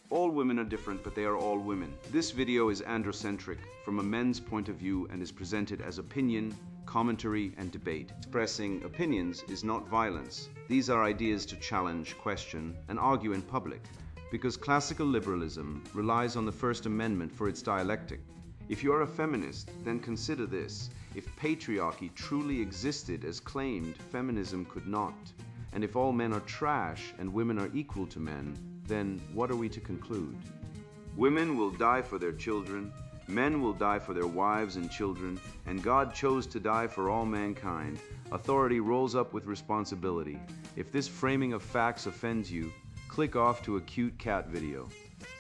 All women are different, but they are all women. This video is androcentric from a men's point of view and is presented as opinion, commentary, and debate. Expressing opinions is not violence. These are ideas to challenge, question, and argue in public, because classical liberalism relies on the First Amendment for its dialectic. If you are a feminist, then consider this. If patriarchy truly existed as claimed, feminism could not. And if all men are trash and women are equal to men, then what are we to conclude? Women will die for their children, men will die for their wives and children, and God chose to die for all mankind. Authority rolls up with responsibility. If this framing of facts offends you, click off to a cute cat video.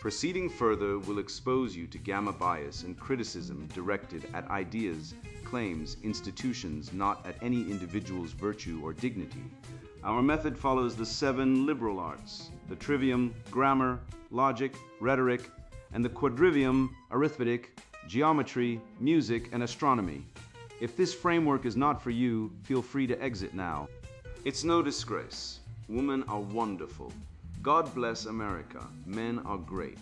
Proceeding further will expose you to gamma bias and criticism directed at ideas, claims, institutions, not at any individual's virtue or dignity. Our method follows the 7 liberal arts, the trivium, grammar, logic, rhetoric, and the quadrivium, arithmetic, geometry, music, and astronomy. If this framework is not for you, feel free to exit now. It's no disgrace. Women are wonderful. God bless America. Men are great.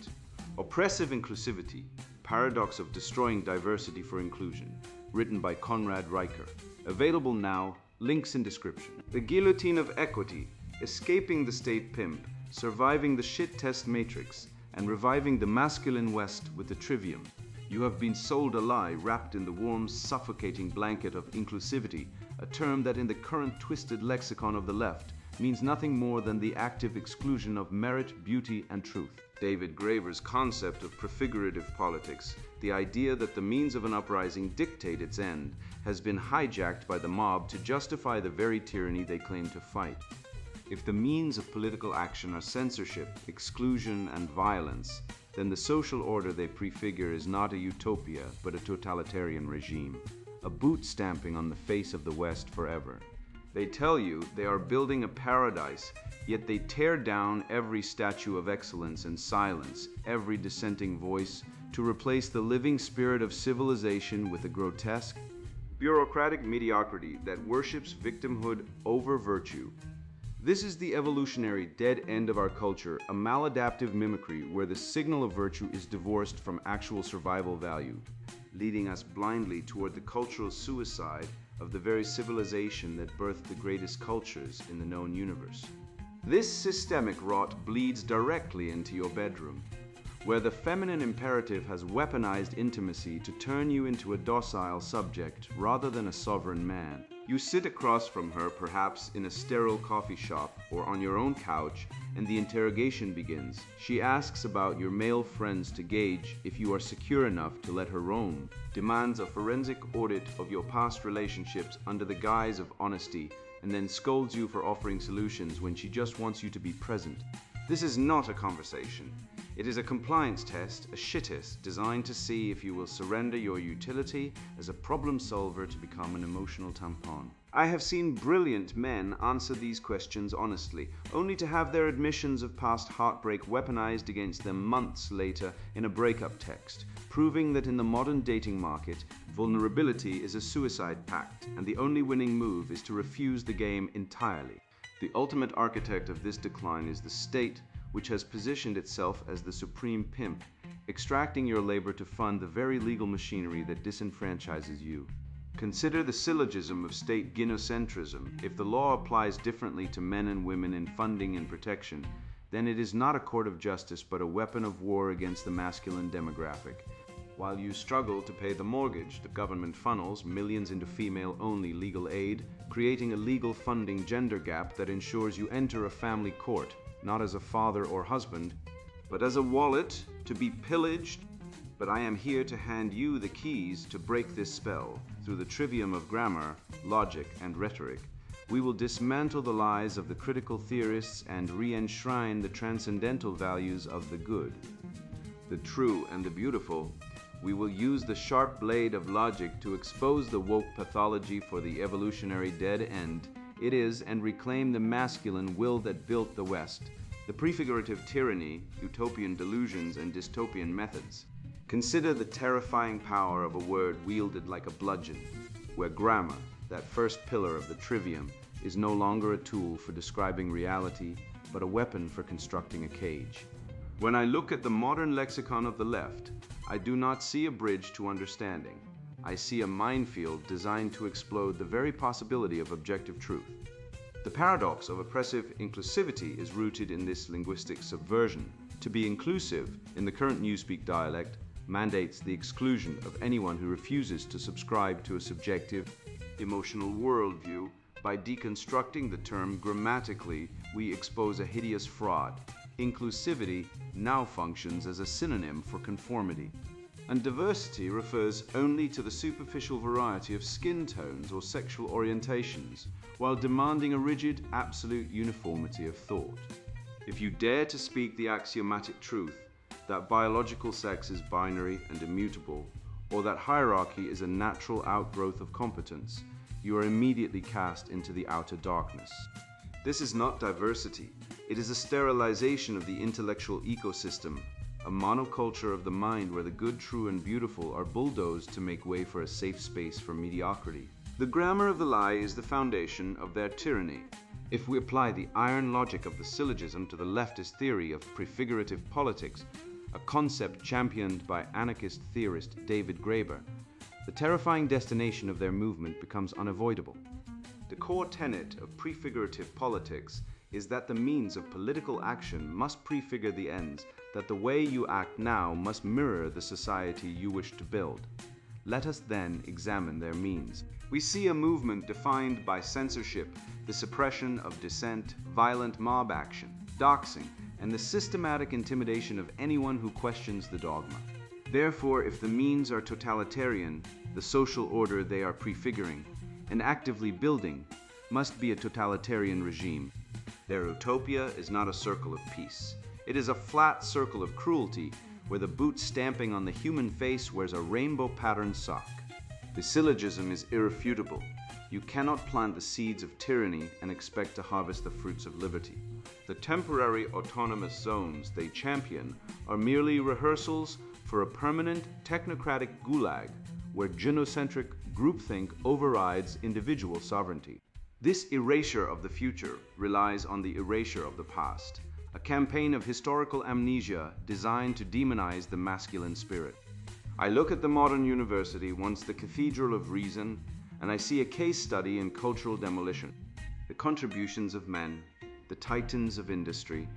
Oppressive Inclusivity, Paradox of Destroying Diversity for Inclusion, written by Conrad Riker. Available now, links in description. The Guillotine of Equity, Escaping the State Pimp, Surviving the Shit Test Matrix, and Reviving the Masculine West with the Trivium. You have been sold a lie wrapped in the warm, suffocating blanket of inclusivity, a term that in the current twisted lexicon of the left means nothing more than the active exclusion of merit, beauty, and truth. David Graeber's concept of prefigurative politics, the idea that the means of an uprising dictate its end, has been hijacked by the mob to justify the very tyranny they claim to fight. If the means of political action are censorship, exclusion, and violence, then the social order they prefigure is not a utopia, but a totalitarian regime, a boot stamping on the face of the West forever. They tell you they are building a paradise, yet they tear down every statue of excellence and silence every dissenting voice to replace the living spirit of civilization with a grotesque, bureaucratic mediocrity that worships victimhood over virtue. This is the evolutionary dead end of our culture, a maladaptive mimicry where the signal of virtue is divorced from actual survival value, leading us blindly toward the cultural suicide of the very civilization that birthed the greatest cultures in the known universe. This systemic rot bleeds directly into your bedroom, where the feminine imperative has weaponized intimacy to turn you into a docile subject rather than a sovereign man. You sit across from her, perhaps in a sterile coffee shop or on your own couch, and the interrogation begins. She asks about your male friends to gauge if you are secure enough to let her roam, demands a forensic audit of your past relationships under the guise of honesty, and then scolds you for offering solutions when she just wants you to be present. This is not a conversation. It is a compliance test, a shittest, designed to see if you will surrender your utility as a problem solver to become an emotional tampon. I have seen brilliant men answer these questions honestly, only to have their admissions of past heartbreak weaponized against them months later in a breakup text, proving that in the modern dating market, vulnerability is a suicide pact, and the only winning move is to refuse the game entirely. The ultimate architect of this decline is the state, which has positioned itself as the supreme pimp, extracting your labor to fund the very legal machinery that disenfranchises you. Consider the syllogism of state gynocentrism. If the law applies differently to men and women in funding and protection, then it is not a court of justice but a weapon of war against the masculine demographic. While you struggle to pay the mortgage, the government funnels millions into female-only legal aid, creating a legal funding gender gap that ensures you enter a family court, not as a father or husband, but as a wallet to be pillaged. But I am here to hand you the keys to break this spell. Through the trivium of grammar, logic, and rhetoric, we will dismantle the lies of the critical theorists and re-enshrine the transcendental values of the good, the true, and the beautiful. We will use the sharp blade of logic to expose the woke pathology for the evolutionary dead end it is and reclaim the masculine will that built the West, the prefigurative tyranny, utopian delusions, and dystopian methods. Consider the terrifying power of a word wielded like a bludgeon, where grammar, that first pillar of the trivium, is no longer a tool for describing reality, but a weapon for constructing a cage. When I look at the modern lexicon of the left, I do not see a bridge to understanding. I see a minefield designed to explode the very possibility of objective truth. The paradox of oppressive inclusivity is rooted in this linguistic subversion. To be inclusive, in the current Newspeak dialect, mandates the exclusion of anyone who refuses to subscribe to a subjective, emotional worldview. By deconstructing the term grammatically, we expose a hideous fraud. Inclusivity now functions as a synonym for conformity. And diversity refers only to the superficial variety of skin tones or sexual orientations, while demanding a rigid, absolute uniformity of thought. If you dare to speak the axiomatic truth that biological sex is binary and immutable, or that hierarchy is a natural outgrowth of competence, you are immediately cast into the outer darkness. This is not diversity. It is a sterilization of the intellectual ecosystem, a monoculture of the mind where the good, true, and beautiful are bulldozed to make way for a safe space for mediocrity. The grammar of the lie is the foundation of their tyranny. If we apply the iron logic of the syllogism to the leftist theory of prefigurative politics, a concept championed by anarchist theorist David Graeber, the terrifying destination of their movement becomes unavoidable. The core tenet of prefigurative politics is that the means of political action must prefigure the ends, that the way you act now must mirror the society you wish to build. Let us then examine their means. We see a movement defined by censorship, the suppression of dissent, violent mob action, doxing, and the systematic intimidation of anyone who questions the dogma. Therefore, if the means are totalitarian, the social order they are prefiguring and actively building must be a totalitarian regime. Their utopia is not a circle of peace. It is a flat circle of cruelty where the boot stamping on the human face wears a rainbow-patterned sock. The syllogism is irrefutable. You cannot plant the seeds of tyranny and expect to harvest the fruits of liberty. The temporary autonomous zones they champion are merely rehearsals for a permanent technocratic gulag where genocentric groupthink overrides individual sovereignty. This erasure of the future relies on the erasure of the past, a campaign of historical amnesia designed to demonize the masculine spirit. I look at the modern university, once the cathedral of reason, and I see a case study in cultural demolition. The contributions of men, the titans of industry,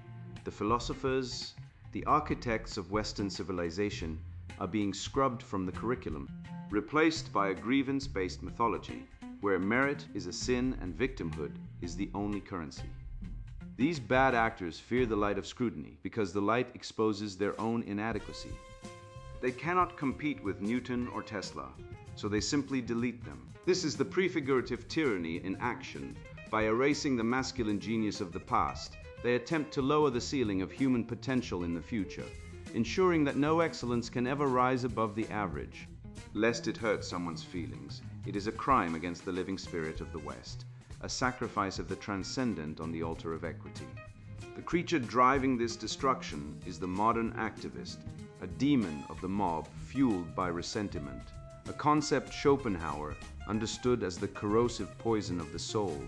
the philosophers, the architects of Western civilization are being scrubbed from the curriculum, replaced by a grievance-based mythology, where merit is a sin and victimhood is the only currency. These bad actors fear the light of scrutiny because the light exposes their own inadequacy. They cannot compete with Newton or Tesla, so they simply delete them. This is the prefigurative tyranny in action. By erasing the masculine genius of the past, they attempt to lower the ceiling of human potential in the future, ensuring that no excellence can ever rise above the average. Lest it hurt someone's feelings, it is a crime against the living spirit of the West, a sacrifice of the transcendent on the altar of equity. The creature driving this destruction is the modern activist, a demon of the mob fueled by resentment, a concept Schopenhauer understood as the corrosive poison of the soul.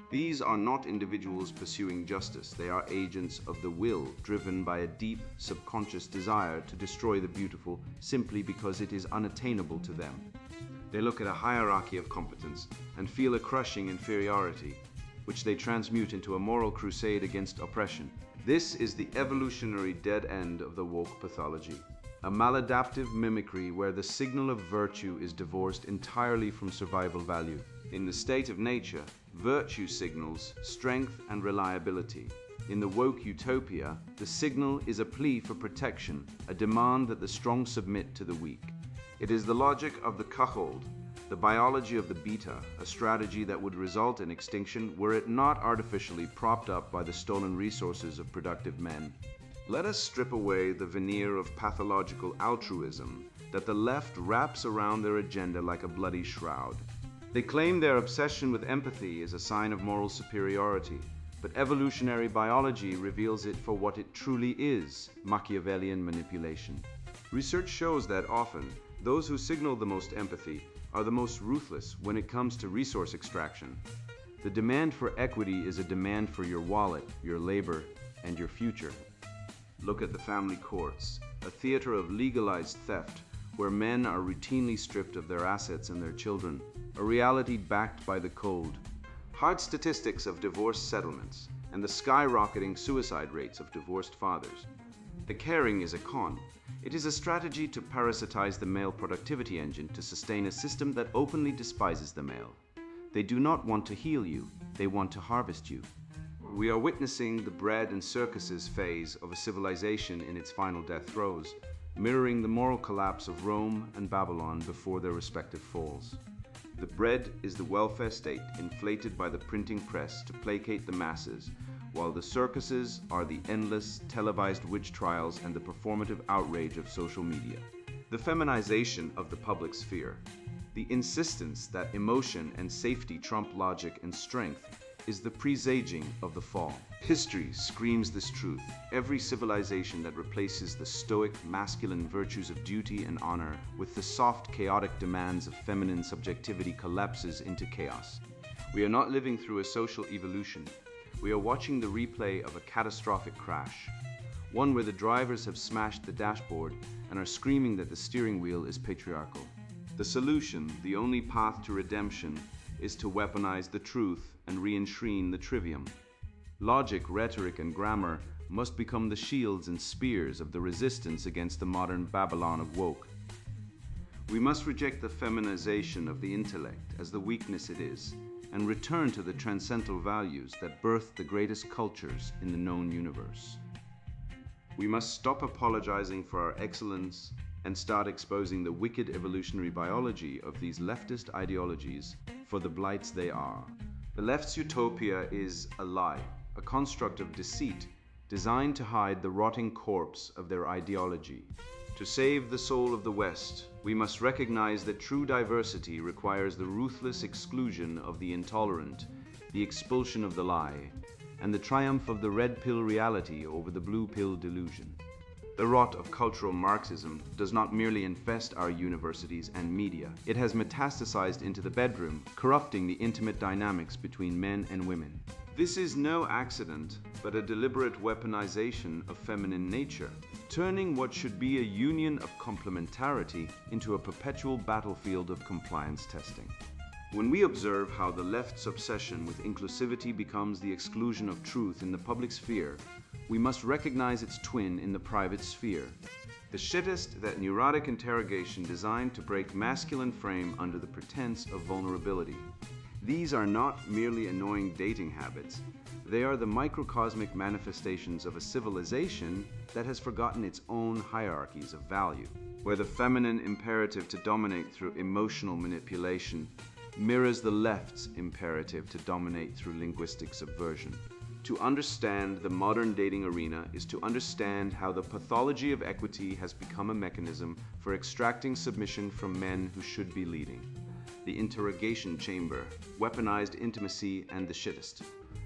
These are not individuals pursuing justice, they are agents of the will, driven by a deep, subconscious desire to destroy the beautiful simply because it is unattainable to them. They look at a hierarchy of competence and feel a crushing inferiority, which they transmute into a moral crusade against oppression. This is the evolutionary dead end of the woke pathology, a maladaptive mimicry where the signal of virtue is divorced entirely from survival value. In the state of nature, virtue signals strength and reliability. In the woke utopia, the signal is a plea for protection, a demand that the strong submit to the weak. It is the logic of the cuckold, the biology of the beta, a strategy that would result in extinction were it not artificially propped up by the stolen resources of productive men. Let us strip away the veneer of pathological altruism that the left wraps around their agenda like a bloody shroud. They claim their obsession with empathy is a sign of moral superiority, but evolutionary biology reveals it for what it truly is, Machiavellian manipulation. Research shows that often, those who signal the most empathy are the most ruthless when it comes to resource extraction. The demand for equity is a demand for your wallet, your labor, and your future. Look at the family courts, a theater of legalized theft where men are routinely stripped of their assets and their children, a reality backed by the code. Hard statistics of divorce settlements and the skyrocketing suicide rates of divorced fathers. The caring is a con. It is a strategy to parasitize the male productivity engine to sustain a system that openly despises the male. They do not want to heal you, they want to harvest you. We are witnessing the bread and circuses phase of a civilization in its final death throes, mirroring the moral collapse of Rome and Babylon before their respective falls. The bread is the welfare state inflated by the printing press to placate the masses, while the circuses are the endless televised witch trials and the performative outrage of social media. The feminization of the public sphere, the insistence that emotion and safety trump logic and strength, is the presaging of the fall. History screams this truth. Every civilization that replaces the stoic, masculine virtues of duty and honor with the soft, chaotic demands of feminine subjectivity collapses into chaos. We are not living through a social evolution. We are watching the replay of a catastrophic crash, one where the drivers have smashed the dashboard and are screaming that the steering wheel is patriarchal. The solution, the only path to redemption, is to weaponize the truth and re-enshrine the trivium. Logic, rhetoric, and grammar must become the shields and spears of the resistance against the modern Babylon of woke. We must reject the feminization of the intellect as the weakness it is, and return to the transcendental values that birthed the greatest cultures in the known universe. We must stop apologizing for our excellence and start exposing the wicked evolutionary biology of these leftist ideologies for the blights they are. The left's utopia is a lie, a construct of deceit designed to hide the rotting corpse of their ideology. To save the soul of the West, we must recognize that true diversity requires the ruthless exclusion of the intolerant, the expulsion of the lie, and the triumph of the red pill reality over the blue pill delusion. The rot of cultural Marxism does not merely infest our universities and media. It has metastasized into the bedroom, corrupting the intimate dynamics between men and women. This is no accident, but a deliberate weaponization of feminine nature, turning what should be a union of complementarity into a perpetual battlefield of compliance testing. When we observe how the left's obsession with inclusivity becomes the exclusion of truth in the public sphere, we must recognize its twin in the private sphere. The shittest, that neurotic interrogation designed to break masculine frame under the pretense of vulnerability. These are not merely annoying dating habits. They are the microcosmic manifestations of a civilization that has forgotten its own hierarchies of value, where the feminine imperative to dominate through emotional manipulation mirrors the left's imperative to dominate through linguistic subversion. To understand the modern dating arena is to understand how the pathology of equity has become a mechanism for extracting submission from men who should be leading. The interrogation chamber, weaponized intimacy, and the shittest.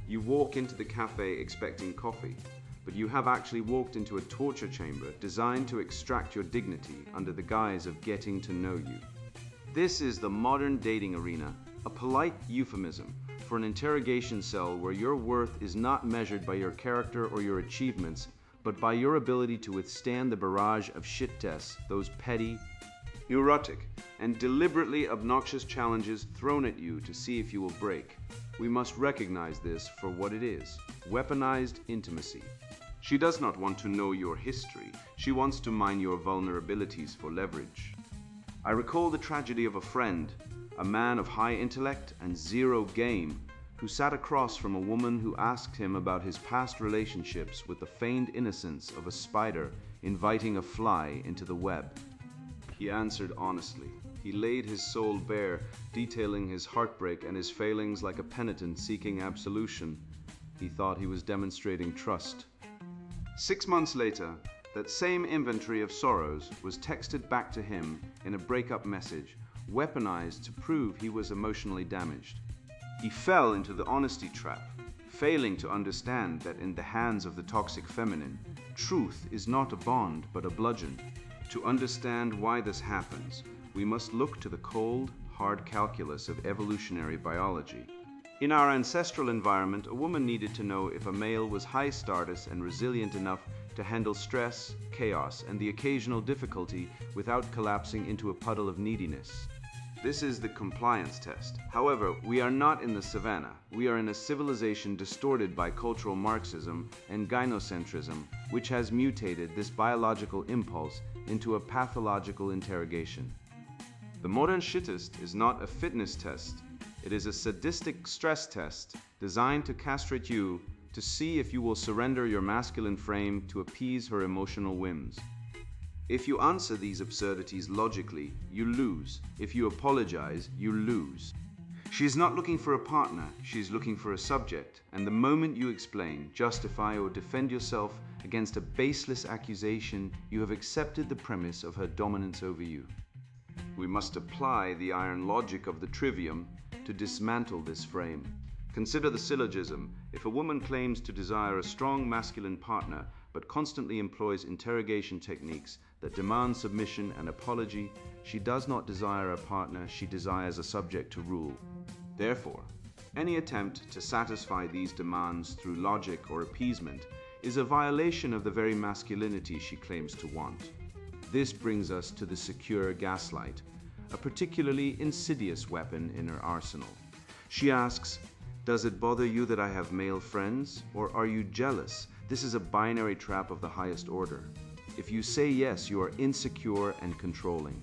You walk into the cafe expecting coffee, but you have actually walked into a torture chamber designed to extract your dignity under the guise of getting to know you. This is the modern dating arena, a polite euphemism for an interrogation cell where your worth is not measured by your character or your achievements, but by your ability to withstand the barrage of shit tests, those petty, neurotic, and deliberately obnoxious challenges thrown at you to see if you will break. We must recognize this for what it is: weaponized intimacy. She does not want to know your history. She wants to mine your vulnerabilities for leverage. I recall the tragedy of a friend, a man of high intellect and zero game, who sat across from a woman who asked him about his past relationships with the feigned innocence of a spider inviting a fly into the web. He answered honestly. He laid his soul bare, detailing his heartbreak and his failings like a penitent seeking absolution. He thought he was demonstrating trust. 6 months later, that same inventory of sorrows was texted back to him in a breakup message, weaponized to prove he was emotionally damaged. He fell into the honesty trap, failing to understand that in the hands of the toxic feminine, truth is not a bond but a bludgeon. To understand why this happens, we must look to the cold, hard calculus of evolutionary biology. In our ancestral environment, a woman needed to know if a male was high status and resilient enough to handle stress, chaos, and the occasional difficulty without collapsing into a puddle of neediness. This is the compliance test. However, we are not in the savannah. We are in a civilization distorted by cultural Marxism and gynocentrism, which has mutated this biological impulse into a pathological interrogation. The modern shittist is not a fitness test. It is a sadistic stress test designed to castrate you to see if you will surrender your masculine frame to appease her emotional whims. If you answer these absurdities logically, you lose. If you apologize, you lose. She is not looking for a partner, she is looking for a subject, and the moment you explain, justify, or defend yourself against a baseless accusation, you have accepted the premise of her dominance over you. We must apply the iron logic of the trivium to dismantle this frame. Consider the syllogism. If a woman claims to desire a strong masculine partner, but constantly employs interrogation techniques that demand submission and apology, she does not desire a partner, she desires a subject to rule. Therefore, any attempt to satisfy these demands through logic or appeasement is a violation of the very masculinity she claims to want. This brings us to the secure gaslight, a particularly insidious weapon in her arsenal. She asks, "Does it bother you that I have male friends, or are you jealous?" This is a binary trap of the highest order. If you say yes, you are insecure and controlling.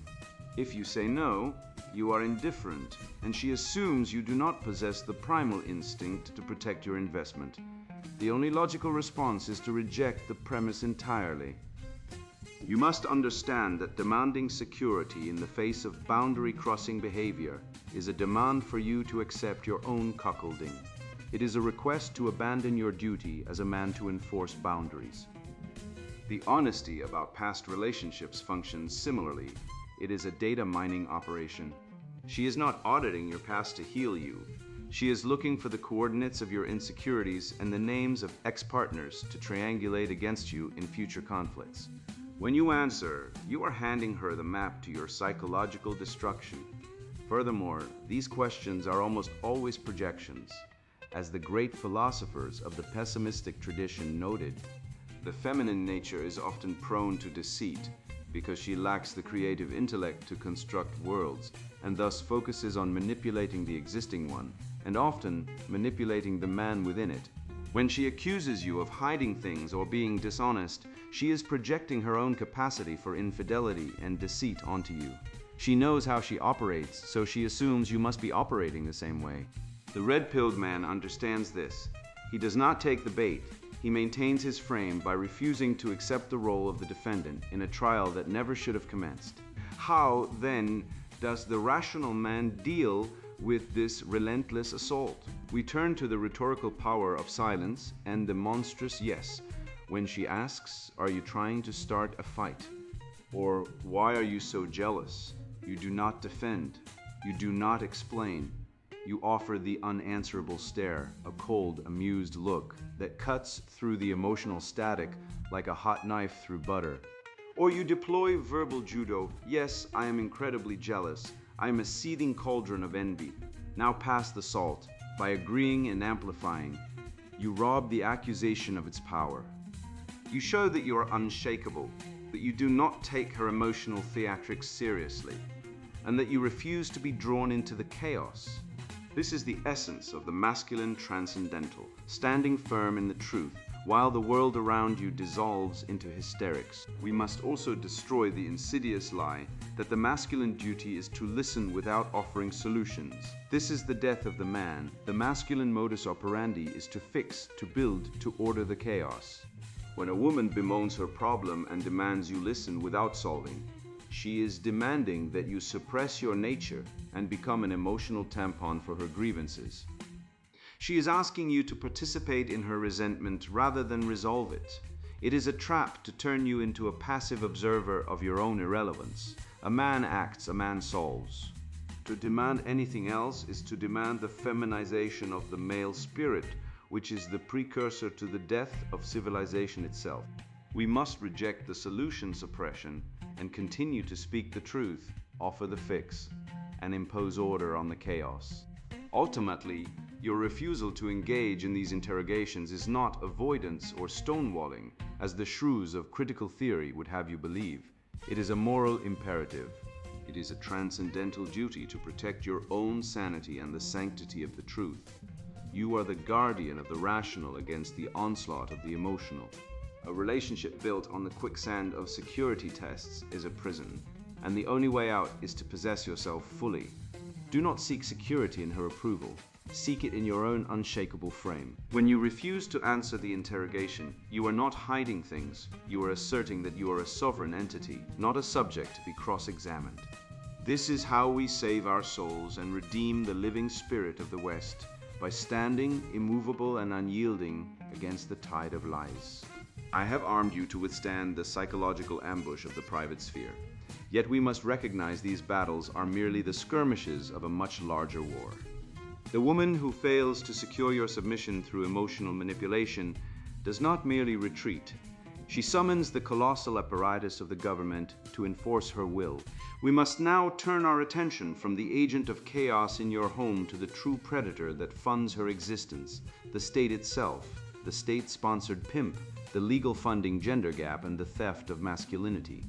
If you say no, you are indifferent, and she assumes you do not possess the primal instinct to protect your investment. The only logical response is to reject the premise entirely. You must understand that demanding security in the face of boundary-crossing behavior is a demand for you to accept your own cuckolding. It is a request to abandon your duty as a man to enforce boundaries. The honesty about past relationships functions similarly. It is a data mining operation. She is not auditing your past to heal you. She is looking for the coordinates of your insecurities and the names of ex-partners to triangulate against you in future conflicts. When you answer, you are handing her the map to your psychological destruction. Furthermore, these questions are almost always projections. As the great philosophers of the pessimistic tradition noted, the feminine nature is often prone to deceit because she lacks the creative intellect to construct worlds and thus focuses on manipulating the existing one and often manipulating the man within it. When she accuses you of hiding things or being dishonest, she is projecting her own capacity for infidelity and deceit onto you. She knows how she operates, so she assumes you must be operating the same way. The red-pilled man understands this. He does not take the bait. He maintains his frame by refusing to accept the role of the defendant in a trial that never should have commenced. How, then, does the rational man deal with this relentless assault? We turn to the rhetorical power of silence and the monstrous yes. When she asks, "Are you trying to start a fight?" Or, "Why are you so jealous?" You do not defend. You do not explain. You offer the unanswerable stare, a cold, amused look that cuts through the emotional static like a hot knife through butter. Or you deploy verbal judo. "Yes, I am incredibly jealous. I am a seething cauldron of envy." Now pass the salt. By agreeing and amplifying, you rob the accusation of its power. You show that you are unshakable, that you do not take her emotional theatrics seriously, and that you refuse to be drawn into the chaos. This is the essence of the masculine transcendental, standing firm in the truth while the world around you dissolves into hysterics. We must also destroy the insidious lie that the masculine duty is to listen without offering solutions. This is the death of the man. The masculine modus operandi is to fix, to build, to order the chaos. When a woman bemoans her problem and demands you listen without solving, she is demanding that you suppress your nature and become an emotional tampon for her grievances. She is asking you to participate in her resentment rather than resolve it. It is a trap to turn you into a passive observer of your own irrelevance. A man acts, a man solves. To demand anything else is to demand the feminization of the male spirit, which is the precursor to the death of civilization itself. We must reject the solution suppression and continue to speak the truth, offer the fix, and impose order on the chaos. Ultimately, Your refusal to engage in these interrogations is not avoidance or stonewalling, as the shrews of critical theory would have you believe. It is a moral imperative. It is a transcendental duty to protect your own sanity and the sanctity of the truth. You are the guardian of the rational against the onslaught of the emotional. A relationship built on the quicksand of security tests is a prison, and the only way out is to possess yourself fully. Do not seek security in her approval. Seek it in your own unshakable frame. When you refuse to answer the interrogation, you are not hiding things. You are asserting that you are a sovereign entity, not a subject to be cross-examined. This is how we save our souls and redeem the living spirit of the West, by standing immovable and unyielding against the tide of lies. I have armed you to withstand the psychological ambush of the private sphere. Yet we must recognize these battles are merely the skirmishes of a much larger war. The woman who fails to secure your submission through emotional manipulation does not merely retreat. She summons the colossal apparatus of the government to enforce her will. We must now turn our attention from the agent of chaos in your home to the true predator that funds her existence, the state itself, the state-sponsored pimp, the legal funding gender gap, and the theft of masculinity.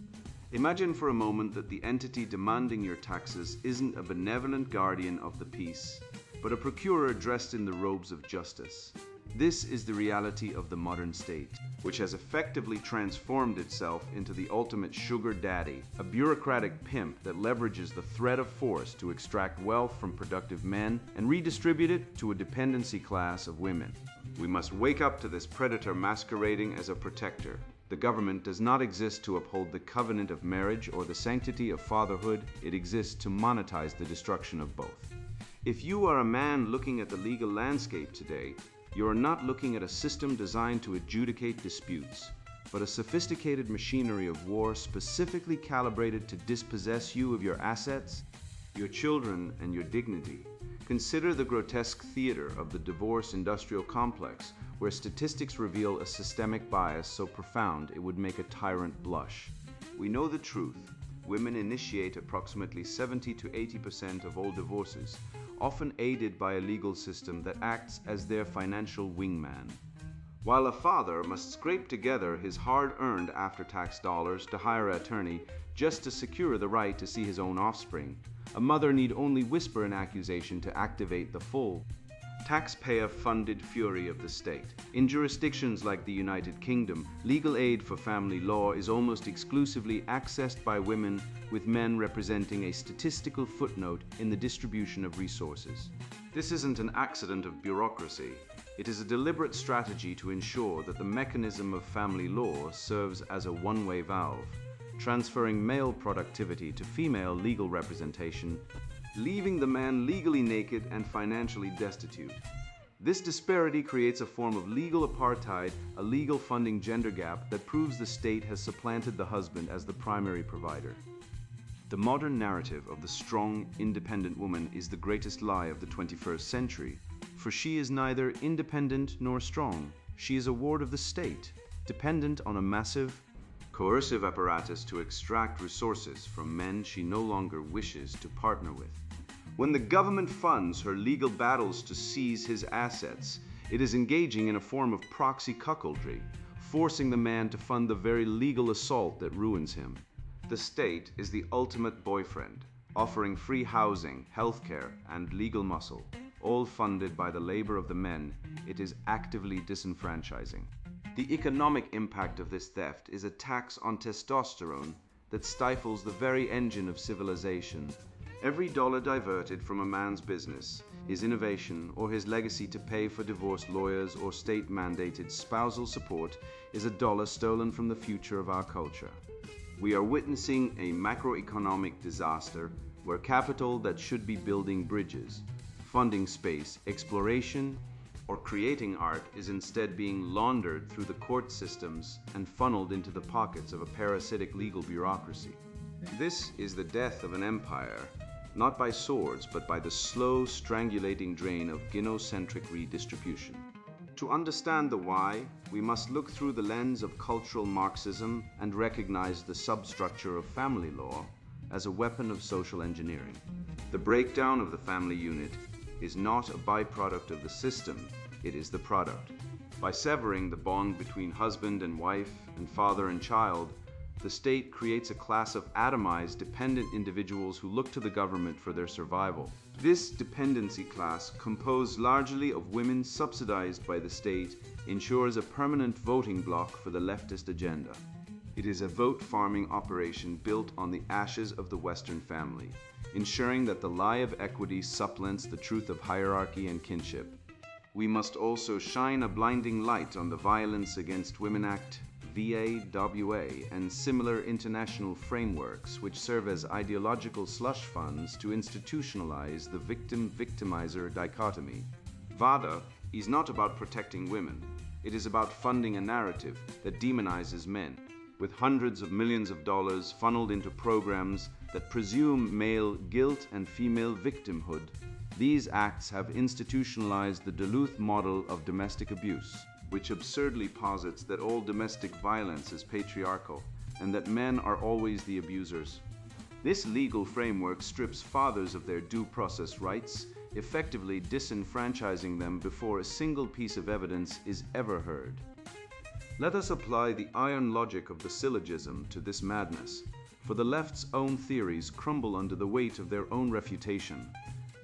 Imagine for a moment that the entity demanding your taxes isn't a benevolent guardian of the peace, but a procurer dressed in the robes of justice. This is the reality of the modern state, which has effectively transformed itself into the ultimate sugar daddy, a bureaucratic pimp that leverages the threat of force to extract wealth from productive men and redistribute it to a dependency class of women. We must wake up to this predator masquerading as a protector. The government does not exist to uphold the covenant of marriage or the sanctity of fatherhood. It exists to monetize the destruction of both. If you are a man looking at the legal landscape today, you are not looking at a system designed to adjudicate disputes, but a sophisticated machinery of war specifically calibrated to dispossess you of your assets, your children, and your dignity. Consider the grotesque theater of the divorce industrial complex, where statistics reveal a systemic bias so profound it would make a tyrant blush. We know the truth. Women initiate approximately 70 to 80% of all divorces, often aided by a legal system that acts as their financial wingman. While a father must scrape together his hard-earned after-tax dollars to hire an attorney just to secure the right to see his own offspring, a mother need only whisper an accusation to activate the full taxpayer-funded fury of the state. In jurisdictions like the United Kingdom, legal aid for family law is almost exclusively accessed by women, with men representing a statistical footnote in the distribution of resources. This isn't an accident of bureaucracy. It is a deliberate strategy to ensure that the mechanism of family law serves as a one-way valve, transferring male productivity to female legal representation, leaving the man legally naked and financially destitute. This disparity creates a form of legal apartheid, a legal funding gender gap that proves the state has supplanted the husband as the primary provider. The modern narrative of the strong, independent woman is the greatest lie of the 21st century, for she is neither independent nor strong. She is a ward of the state, dependent on a massive, coercive apparatus to extract resources from men she no longer wishes to partner with. When the government funds her legal battles to seize his assets, it is engaging in a form of proxy cuckoldry, forcing the man to fund the very legal assault that ruins him. The state is the ultimate boyfriend, offering free housing, healthcare, and legal muscle, all funded by the labor of the men it is actively disenfranchising. The economic impact of this theft is a tax on testosterone that stifles the very engine of civilization. Every dollar diverted from a man's business, his innovation, or his legacy to pay for divorce lawyers or state-mandated spousal support is a dollar stolen from the future of our culture. We are witnessing a macroeconomic disaster where capital that should be building bridges, funding space, exploration, or creating art is instead being laundered through the court systems and funneled into the pockets of a parasitic legal bureaucracy. This is the death of an empire, not by swords, but by the slow, strangulating drain of gynocentric redistribution. To understand the why, we must look through the lens of cultural Marxism and recognize the substructure of family law as a weapon of social engineering. The breakdown of the family unit is not a byproduct of the system, it is the product. By severing the bond between husband and wife and father and child, the state creates a class of atomized, dependent individuals who look to the government for their survival. This dependency class, composed largely of women subsidized by the state, ensures a permanent voting bloc for the leftist agenda. It is a vote-farming operation built on the ashes of the Western family, ensuring that the lie of equity supplants the truth of hierarchy and kinship. We must also shine a blinding light on the Violence Against Women Act, VAWA, and similar international frameworks which serve as ideological slush funds to institutionalize the victim-victimizer dichotomy. VAWA is not about protecting women. It is about funding a narrative that demonizes men, with hundreds of millions of dollars funneled into programs that presume male guilt and female victimhood. These acts have institutionalized the Duluth model of domestic abuse, which absurdly posits that all domestic violence is patriarchal and that men are always the abusers. This legal framework strips fathers of their due process rights, effectively disenfranchising them before a single piece of evidence is ever heard. Let us apply the iron logic of the syllogism to this madness, for the left's own theories crumble under the weight of their own refutation.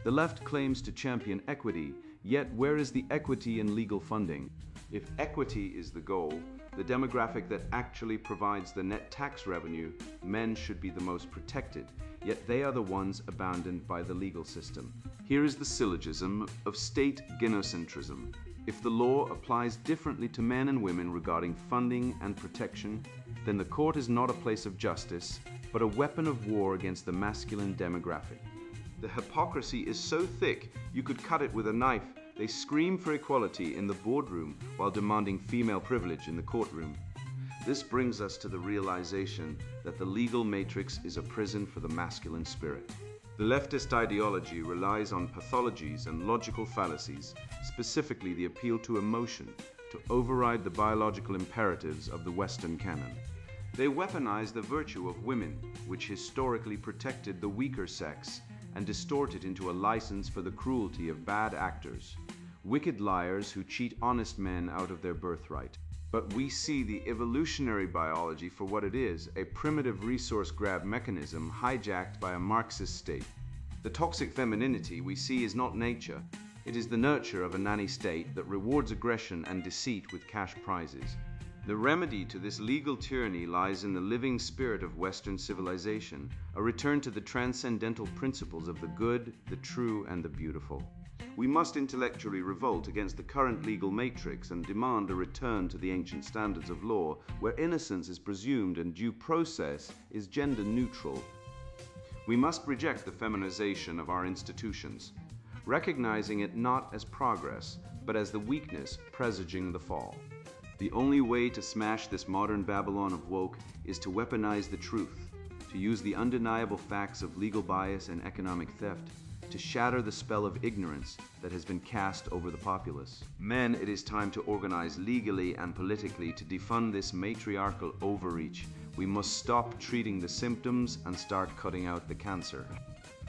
The left claims to champion equity, yet where is the equity in legal funding? If equity is the goal, the demographic that actually provides the net tax revenue, men should be the most protected, yet they are the ones abandoned by the legal system. Here is the syllogism of state gynocentrism. If the law applies differently to men and women regarding funding and protection, then the court is not a place of justice, but a weapon of war against the masculine demographic. The hypocrisy is so thick you could cut it with a knife. They scream for equality in the boardroom while demanding female privilege in the courtroom. This brings us to the realization that the legal matrix is a prison for the masculine spirit. The leftist ideology relies on pathologies and logical fallacies, specifically the appeal to emotion, to override the biological imperatives of the Western canon. They weaponize the virtue of women, which historically protected the weaker sex, and distort it into a license for the cruelty of bad actors, wicked liars who cheat honest men out of their birthright. But we see the evolutionary biology for what it is, a primitive resource grab mechanism hijacked by a Marxist state. The toxic femininity we see is not nature. It is the nurture of a nanny state that rewards aggression and deceit with cash prizes. The remedy to this legal tyranny lies in the living spirit of Western civilization, a return to the transcendental principles of the good, the true, and the beautiful. We must intellectually revolt against the current legal matrix and demand a return to the ancient standards of law, where innocence is presumed and due process is gender neutral. We must reject the feminization of our institutions, recognizing it not as progress, but as the weakness presaging the fall. The only way to smash this modern Babylon of woke is to weaponize the truth, to use the undeniable facts of legal bias and economic theft, to shatter the spell of ignorance that has been cast over the populace. Men, it is time to organize legally and politically to defund this matriarchal overreach. We must stop treating the symptoms and start cutting out the cancer.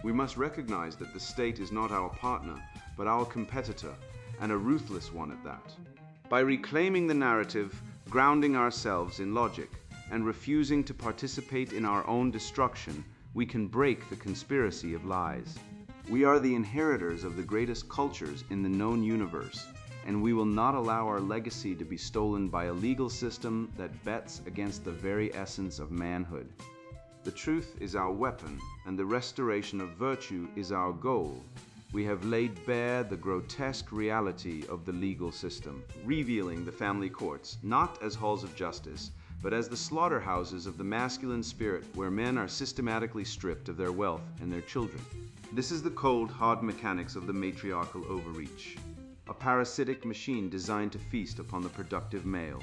We must recognize that the state is not our partner, but our competitor, and a ruthless one at that. By reclaiming the narrative, grounding ourselves in logic, and refusing to participate in our own destruction, we can break the conspiracy of lies. We are the inheritors of the greatest cultures in the known universe, and we will not allow our legacy to be stolen by a legal system that bets against the very essence of manhood. The truth is our weapon, and the restoration of virtue is our goal. We have laid bare the grotesque reality of the legal system, revealing the family courts not as halls of justice, but as the slaughterhouses of the masculine spirit where men are systematically stripped of their wealth and their children. This is the cold, hard mechanics of the matriarchal overreach, a parasitic machine designed to feast upon the productive male.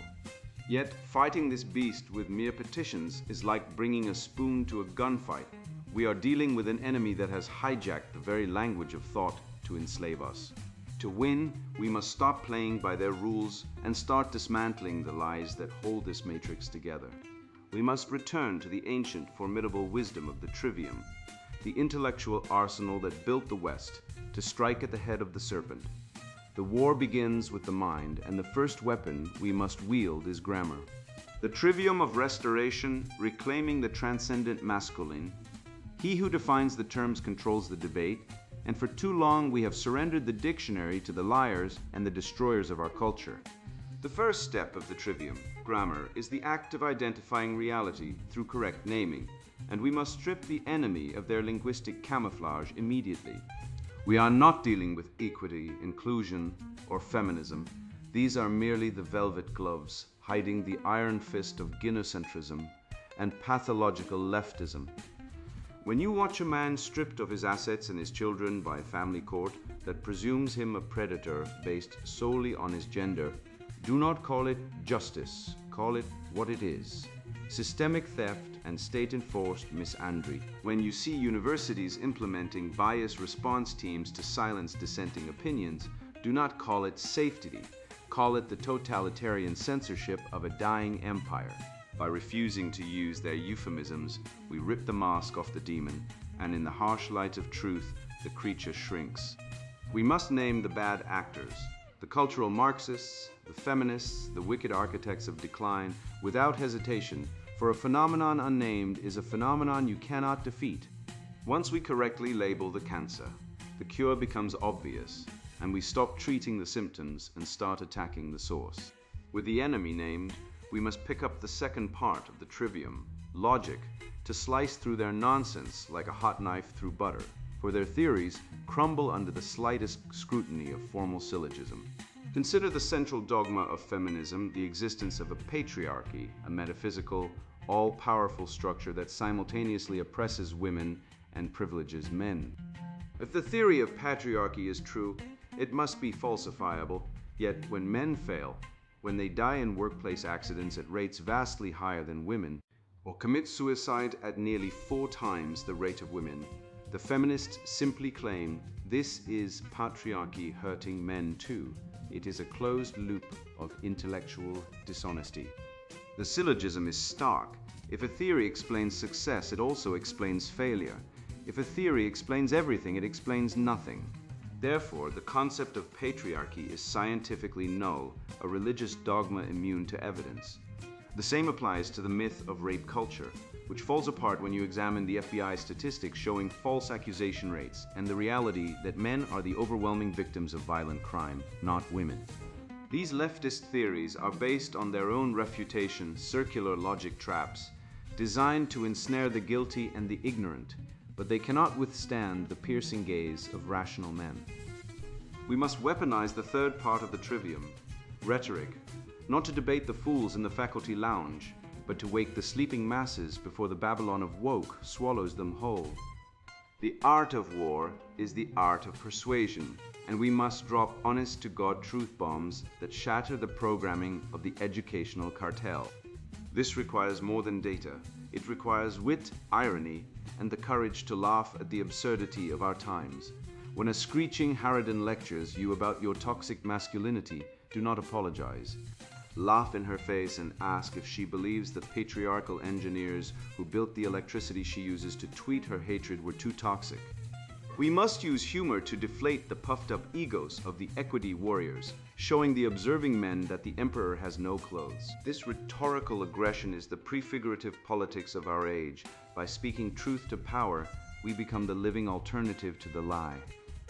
Yet, fighting this beast with mere petitions is like bringing a spoon to a gunfight. We are dealing with an enemy that has hijacked the very language of thought to enslave us. To win, we must stop playing by their rules and start dismantling the lies that hold this matrix together. We must return to the ancient, formidable wisdom of the trivium. the intellectual arsenal that built the West, to strike at the head of the serpent. The war begins with the mind, and the first weapon we must wield is grammar. The trivium of restoration, reclaiming the transcendent masculine. He who defines the terms controls the debate, and for too long we have surrendered the dictionary to the liars and the destroyers of our culture. The first step of the trivium, grammar, is the act of identifying reality through correct naming, and we must strip the enemy of their linguistic camouflage immediately. We are not dealing with equity, inclusion, or feminism. These are merely the velvet gloves hiding the iron fist of gynocentrism and pathological leftism. When you watch a man stripped of his assets and his children by a family court that presumes him a predator based solely on his gender, do not call it justice, call it what it is: systemic theft and state-enforced misandry. When you see universities implementing bias response teams to silence dissenting opinions, do not call it safety, call it the totalitarian censorship of a dying empire. By refusing to use their euphemisms, we rip the mask off the demon, and in the harsh light of truth, the creature shrinks. We must name the bad actors, the cultural Marxists, the feminists, the wicked architects of decline, without hesitation, for a phenomenon unnamed is a phenomenon you cannot defeat. Once we correctly label the cancer, the cure becomes obvious, and we stop treating the symptoms and start attacking the source. With the enemy named, we must pick up the second part of the trivium, logic, to slice through their nonsense like a hot knife through butter, for their theories crumble under the slightest scrutiny of formal syllogism. Consider the central dogma of feminism, the existence of a patriarchy, a metaphysical, all-powerful structure that simultaneously oppresses women and privileges men. If the theory of patriarchy is true, it must be falsifiable, yet when men fail, when they die in workplace accidents at rates vastly higher than women, or commit suicide at nearly 4 times the rate of women, the feminists simply claim this is patriarchy hurting men too. It is a closed loop of intellectual dishonesty. The syllogism is stark. If a theory explains success, it also explains failure. If a theory explains everything, it explains nothing. Therefore, the concept of patriarchy is scientifically null, a religious dogma immune to evidence. The same applies to the myth of rape culture, which falls apart when you examine the FBI statistics showing false accusation rates and the reality that men are the overwhelming victims of violent crime, not women. These leftist theories are based on their own refutation, circular logic traps, designed to ensnare the guilty and the ignorant, but they cannot withstand the piercing gaze of rational men. We must weaponize the third part of the trivium, rhetoric, not to debate the fools in the faculty lounge, but to wake the sleeping masses before the Babylon of woke swallows them whole. The art of war is the art of persuasion, and we must drop honest-to-God truth bombs that shatter the programming of the educational cartel. This requires more than data. It requires wit, irony, and the courage to laugh at the absurdity of our times. When a screeching harridan lectures you about your toxic masculinity, do not apologize. Laugh in her face and ask if she believes the patriarchal engineers who built the electricity she uses to tweet her hatred were too toxic. We must use humor to deflate the puffed-up egos of the equity warriors, showing the observing men that the emperor has no clothes. This rhetorical aggression is the prefigurative politics of our age. By speaking truth to power, we become the living alternative to the lie.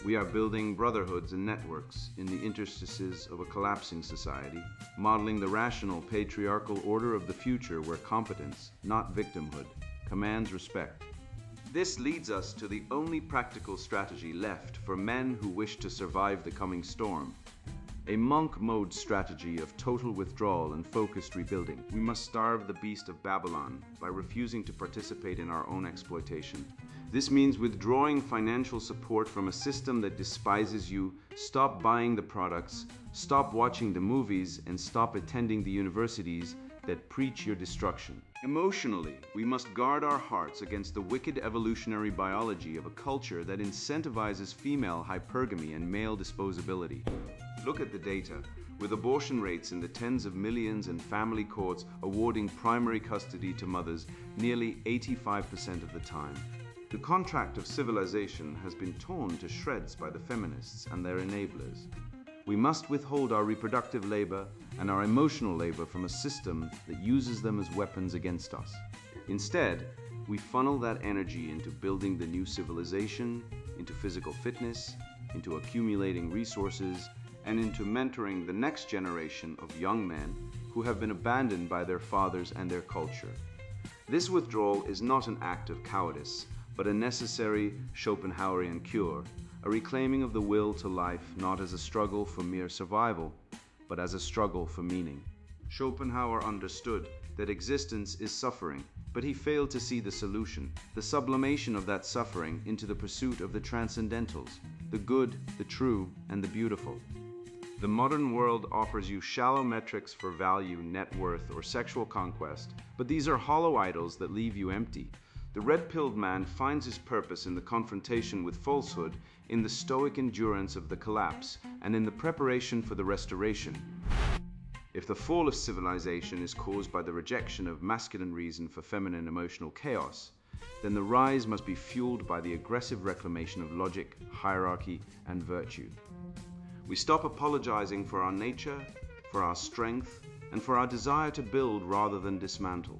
We are building brotherhoods and networks in the interstices of a collapsing society, modeling the rational patriarchal order of the future where competence, not victimhood, commands respect. This leads us to the only practical strategy left for men who wish to survive the coming storm. A monk mode strategy of total withdrawal and focused rebuilding. We must starve the beast of Babylon by refusing to participate in our own exploitation. This means withdrawing financial support from a system that despises you, stop buying the products, stop watching the movies, and stop attending the universities that preach your destruction. Emotionally, we must guard our hearts against the wicked evolutionary biology of a culture that incentivizes female hypergamy and male disposability. Look at the data. With abortion rates in the tens of millions and family courts awarding primary custody to mothers nearly 85% of the time. The contract of civilization has been torn to shreds by the feminists and their enablers. We must withhold our reproductive labor and our emotional labor from a system that uses them as weapons against us. Instead, we funnel that energy into building the new civilization, into physical fitness, into accumulating resources, and into mentoring the next generation of young men who have been abandoned by their fathers and their culture. This withdrawal is not an act of cowardice, but a necessary Schopenhauerian cure, a reclaiming of the will to life not as a struggle for mere survival, but as a struggle for meaning. Schopenhauer understood that existence is suffering, but he failed to see the solution, the sublimation of that suffering into the pursuit of the transcendentals, the good, the true, and the beautiful. The modern world offers you shallow metrics for value, net worth, or sexual conquest, but these are hollow idols that leave you empty. The red-pilled man finds his purpose in the confrontation with falsehood, in the stoic endurance of the collapse, and in the preparation for the restoration. If the fall of civilization is caused by the rejection of masculine reason for feminine emotional chaos, then the rise must be fueled by the aggressive reclamation of logic, hierarchy, and virtue. We stop apologizing for our nature, for our strength, and for our desire to build rather than dismantle.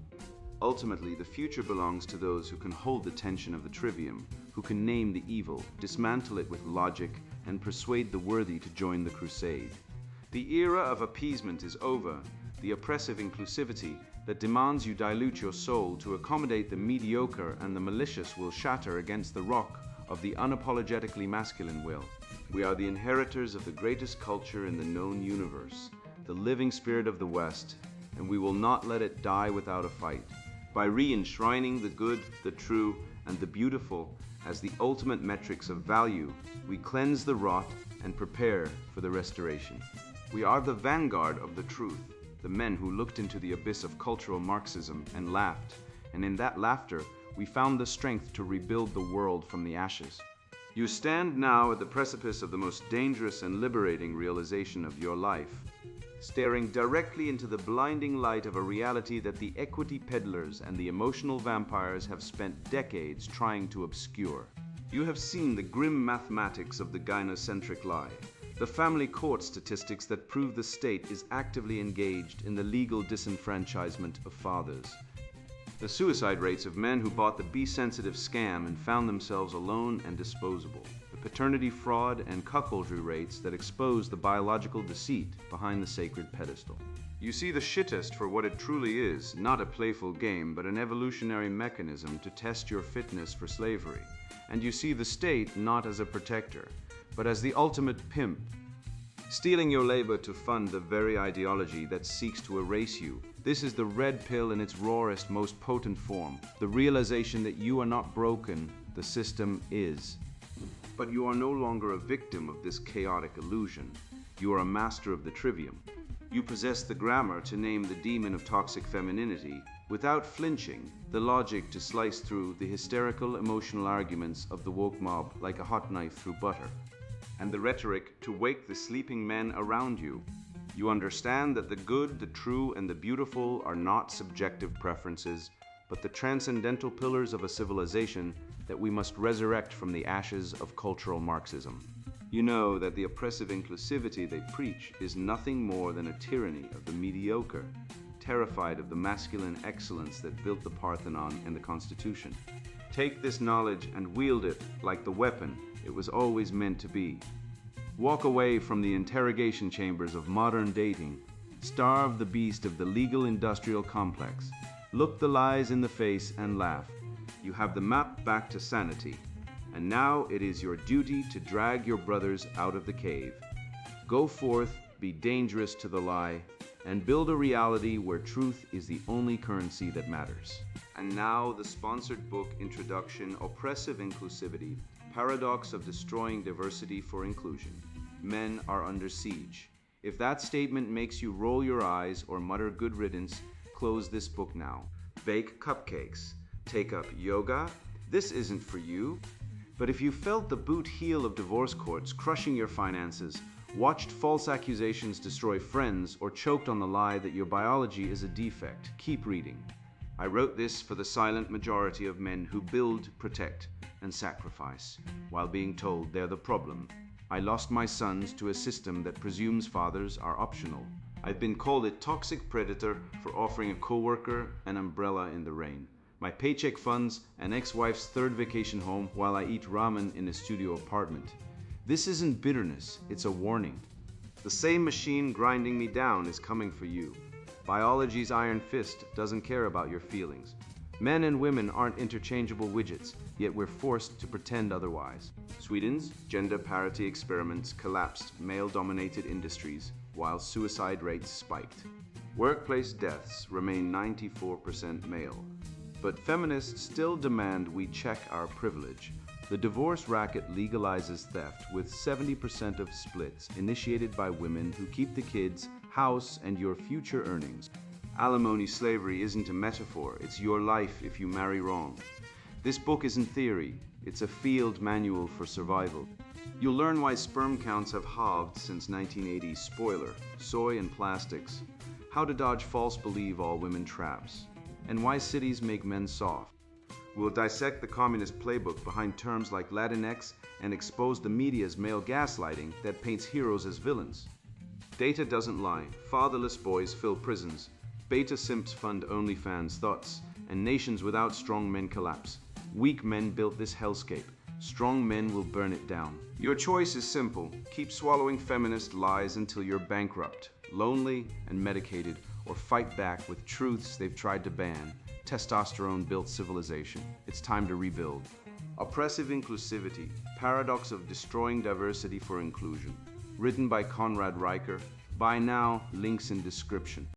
Ultimately, the future belongs to those who can hold the tension of the trivium, who can name the evil, dismantle it with logic, and persuade the worthy to join the crusade. The era of appeasement is over. The oppressive inclusivity that demands you dilute your soul to accommodate the mediocre and the malicious will shatter against the rock of the unapologetically masculine will. We are the inheritors of the greatest culture in the known universe, the living spirit of the West, and we will not let it die without a fight. By re-enshrining the good, the true, and the beautiful as the ultimate metrics of value, we cleanse the rot and prepare for the restoration. We are the vanguard of the truth, the men who looked into the abyss of cultural Marxism and laughed, and in that laughter we found the strength to rebuild the world from the ashes. You stand now at the precipice of the most dangerous and liberating realization of your life, staring directly into the blinding light of a reality that the equity peddlers and the emotional vampires have spent decades trying to obscure. You have seen the grim mathematics of the gynocentric lie, the family court statistics that prove the state is actively engaged in the legal disenfranchisement of fathers, the suicide rates of men who bought the be-sensitive scam and found themselves alone and disposable, the paternity fraud and cuckoldry rates that expose the biological deceit behind the sacred pedestal. You see the shittest for what it truly is, not a playful game, but an evolutionary mechanism to test your fitness for slavery. And you see the state not as a protector, but as the ultimate pimp, stealing your labor to fund the very ideology that seeks to erase you. This is the red pill in its rawest, most potent form, the realization that you are not broken, the system is. But you are no longer a victim of this chaotic illusion. You are a master of the trivium. You possess the grammar to name the demon of toxic femininity, without flinching, the logic to slice through the hysterical emotional arguments of the woke mob like a hot knife through butter, and the rhetoric to wake the sleeping men around you. You understand that the good, the true, and the beautiful are not subjective preferences, but the transcendental pillars of a civilization that we must resurrect from the ashes of cultural Marxism. You know that the oppressive inclusivity they preach is nothing more than a tyranny of the mediocre, terrified of the masculine excellence that built the Parthenon and the Constitution. Take this knowledge and wield it like the weapon it was always meant to be. Walk away from the interrogation chambers of modern dating. Starve the beast of the legal industrial complex. Look the lies in the face and laugh. You have the map back to sanity. And now it is your duty to drag your brothers out of the cave. Go forth, be dangerous to the lie, and build a reality where truth is the only currency that matters. And now the sponsored book introduction, Oppressive Inclusivity, Paradox of Destroying Diversity for Inclusion. Men are under siege. If that statement makes you roll your eyes or mutter good riddance, close this book now. Bake cupcakes. Take up yoga. This isn't for you. But if you felt the boot heel of divorce courts crushing your finances, watched false accusations destroy friends, or choked on the lie that your biology is a defect, keep reading. I wrote this for the silent majority of men who build, protect, and sacrifice, while being told they're the problem. I lost my sons to a system that presumes fathers are optional. I've been called a toxic predator for offering a coworker an umbrella in the rain. My paycheck funds an ex-wife's third vacation home while I eat ramen in a studio apartment. This isn't bitterness, it's a warning. The same machine grinding me down is coming for you. Biology's iron fist doesn't care about your feelings. Men and women aren't interchangeable widgets, yet we're forced to pretend otherwise. Sweden's gender parity experiments collapsed male-dominated industries, while suicide rates spiked. Workplace deaths remain 94% male. But feminists still demand we check our privilege. The divorce racket legalizes theft, with 70% of splits initiated by women who keep the kids, house, and your future earnings. Alimony slavery isn't a metaphor, it's your life if you marry wrong. This book isn't theory, it's a field manual for survival. You'll learn why sperm counts have halved since 1980's spoiler, soy and plastics, how to dodge false believe all women traps, and why cities make men soft. We'll dissect the communist playbook behind terms like Latinx and expose the media's male gaslighting that paints heroes as villains. Data doesn't lie. Fatherless boys fill prisons. Beta simps fund OnlyFans thoughts, and nations without strong men collapse. Weak men built this hellscape. Strong men will burn it down. Your choice is simple. Keep swallowing feminist lies until you're bankrupt, lonely, and medicated, or fight back with truths they've tried to ban. Testosterone-built civilization. It's time to rebuild. Oppressive Inclusivity, Paradox of Destroying Diversity for Inclusion. Written by Conrad Riker. Buy now, links in description.